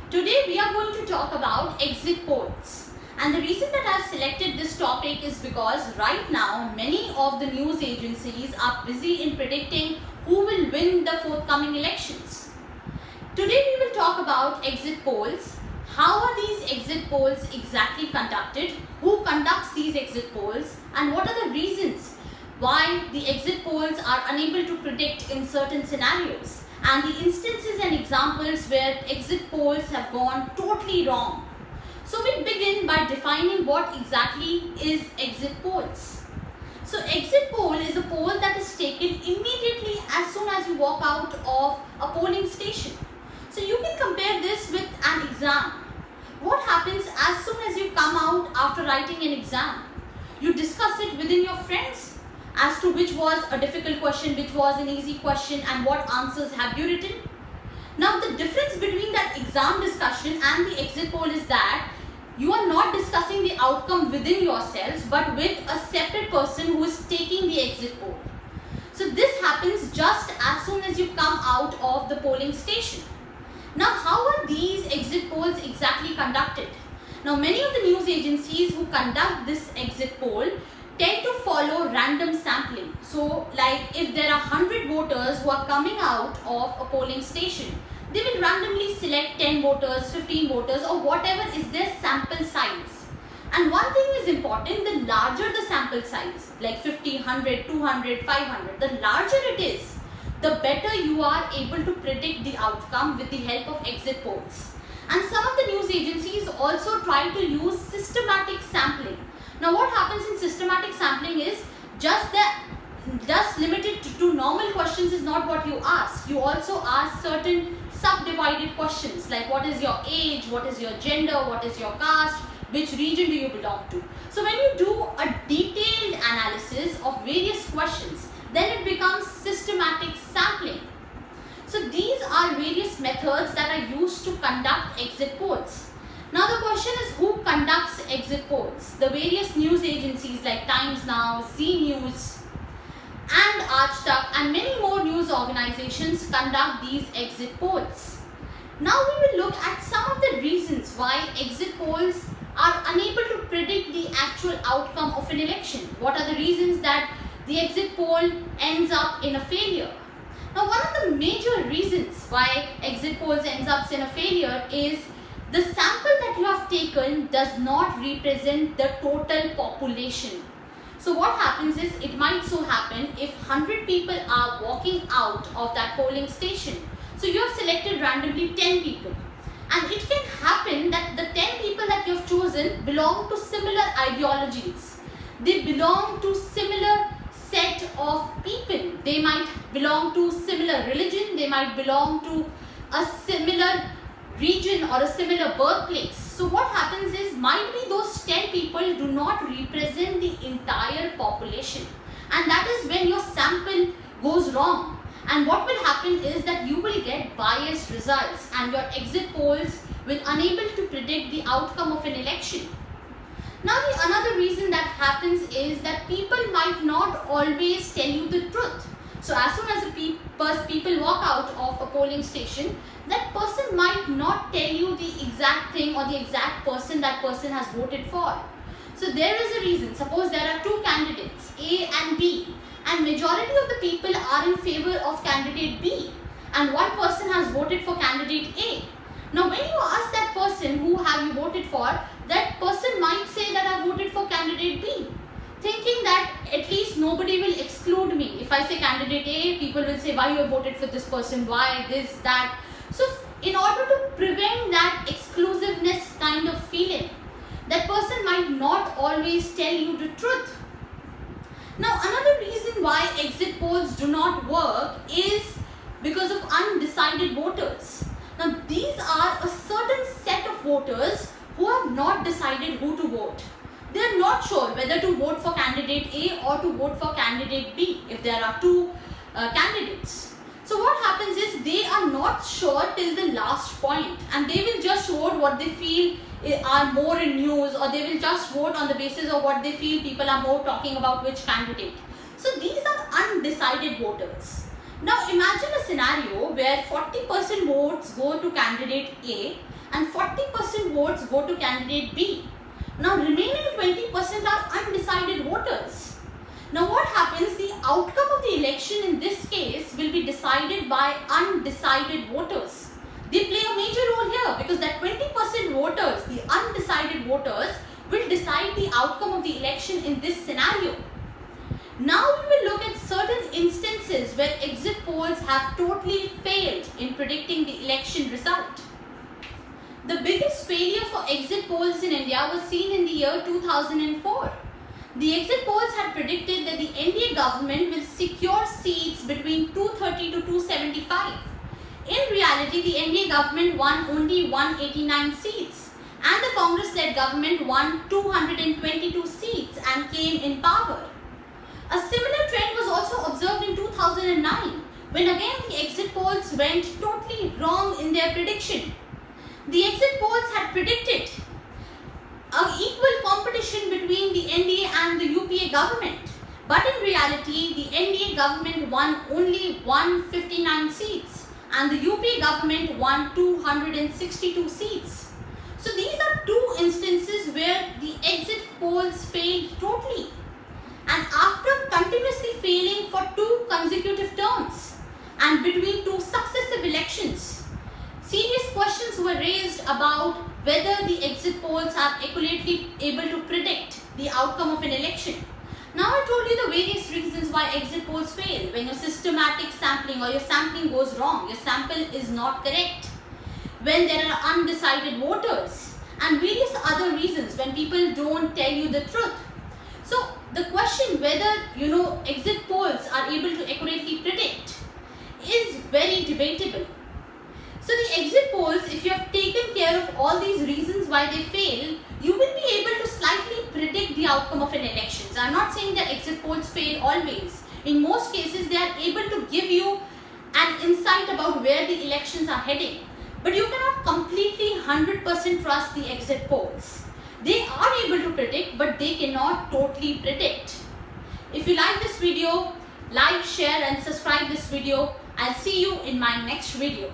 Today we are going to talk about exit polls. And the reason that I've selected this topic is because right now many of the news agencies are busy in predicting who will win the forthcoming elections. Today we will talk about exit polls. How are these exit polls exactly conducted? Who conducts these exit polls? And what are the reasons why the exit polls are unable to predict in certain scenarios? And the instances and examples where exit polls have gone totally wrong. So we begin by defining what exactly is exit polls. So exit poll is a poll that is taken immediately as soon as you walk out of a polling station. So you can compare this with an exam. What happens as soon as you come out after writing an exam? You discuss it within your friends as to which was a difficult question, which was an easy question, and what answers have you written. Now the difference between that exam discussion and the exit poll is that you are not discussing the outcome within yourselves but with a separate person who is taking the exit poll. So this happens just as soon as you come out of the polling station. Now how are these exit polls exactly conducted? Now many of the news agencies who conduct this exit poll tend to follow random sampling. So like if there are 100 voters who are coming out of a polling station, they will randomly select 10 voters, 15 voters, or whatever is their sample size. And one thing is important, the larger the sample size, like 50, 100, 200, 500, the larger it is, the better you are able to predict the outcome with the help of exit polls. And some of the news agencies also try to use systematic sampling. Now what happens in systematic sampling is just limited to normal questions is not what you ask. You also ask certain subdivided questions like what is your age, what is your gender, what is your caste, which region do you belong to. So when you do a detailed analysis of various questions, then it becomes systematic sampling. So these are various methods that are used to conduct exit polls. Now the question is, who conducts exit polls? The various news agencies like Times Now, Zee News and Aaj Tak and many more news organizations conduct these exit polls. Now we will look at some of the reasons why exit polls are unable to predict the actual outcome of an election. What are the reasons that the exit poll ends up in a failure? Now one of the major reasons why exit polls ends up in a failure is the sample that you have taken does not represent the total population. So what happens is, it might so happen if 100 people are walking out of that polling station. So you have selected randomly 10 people. And it can happen that the 10 people that you have chosen belong to similar ideologies. They belong to similar set of people. They might belong to similar religion. They might belong to a similar region or a similar birthplace. So what happens is, might be those 10 people do not represent the entire population, and that is when your sample goes wrong. And what will happen is that you will get biased results and your exit polls will unable to predict the outcome of an election. Now the another reason that happens is that people might not always tell you the truth. So as soon as people walk out of a polling station, that person might not tell you the exact thing or the exact person that person has voted for. So there is a reason. Suppose there are two candidates, A and B, and majority of the people are in favor of candidate B, and one person has voted for candidate A. Now when you ask that person, who have you voted for, that person might say that I voted for candidate B, thinking that at least nobody will exclude me. If I say candidate A, people will say why you have voted for this person, why this, that. So in order to prevent that exclusiveness kind of feeling, that person might not always tell you the truth. Now another reason why exit polls do not work is because of undecided voters. Now these are a certain set of voters who have not decided who to vote. They are not sure whether to vote for candidate A or to vote for candidate B if there are two candidates. So what happens is, they are not sure till the last point, and they will just vote what they feel are more in news, or they will just vote on the basis of what they feel people are more talking about which candidate. So these are undecided voters. Now imagine a scenario where 40% votes go to candidate A and 40% votes go to candidate B. Now remaining 20% are undecided voters. Now what happens? The outcome of the election in this case will be decided by undecided voters. They play a major role here because that 20% voters, the undecided voters, will decide the outcome of the election in this scenario. Now we will look at certain instances where exit polls have totally failed in predicting the election result. The biggest failure for exit polls in India was seen in the year 2004. The exit polls had predicted that the NDA government will secure seats between 230 to 275. In reality, the NDA government won only 189 seats and the Congress-led government won 222 seats and came in power. A similar trend was also observed in 2009 when again the exit polls went totally wrong in their prediction. The exit polls had predicted an equal competition between the NDA and the UPA government. But in reality, the NDA government won only 159 seats and the UPA government won 262 seats. So these are two instances where the exit polls failed totally. And after continuously failing for 2 consecutive terms and between 2 successive elections, serious questions were raised about whether the exit polls are accurately able to predict the outcome of an election. Now I told you the various reasons why exit polls fail. When your systematic sampling or your sampling goes wrong, your sample is not correct. When there are undecided voters and various other reasons when people don't tell you the truth. So the question whether exit polls are able to accurately predict is very debatable. So the exit polls, if you have taken care of all these reasons why they fail, you will be able to slightly predict the outcome of an election. So I'm not saying that exit polls fail always. In most cases, they are able to give you an insight about where the elections are heading. But you cannot completely 100% trust the exit polls. They are able to predict, but they cannot totally predict. If you like this video, like, share and subscribe this video. I'll see you in my next video.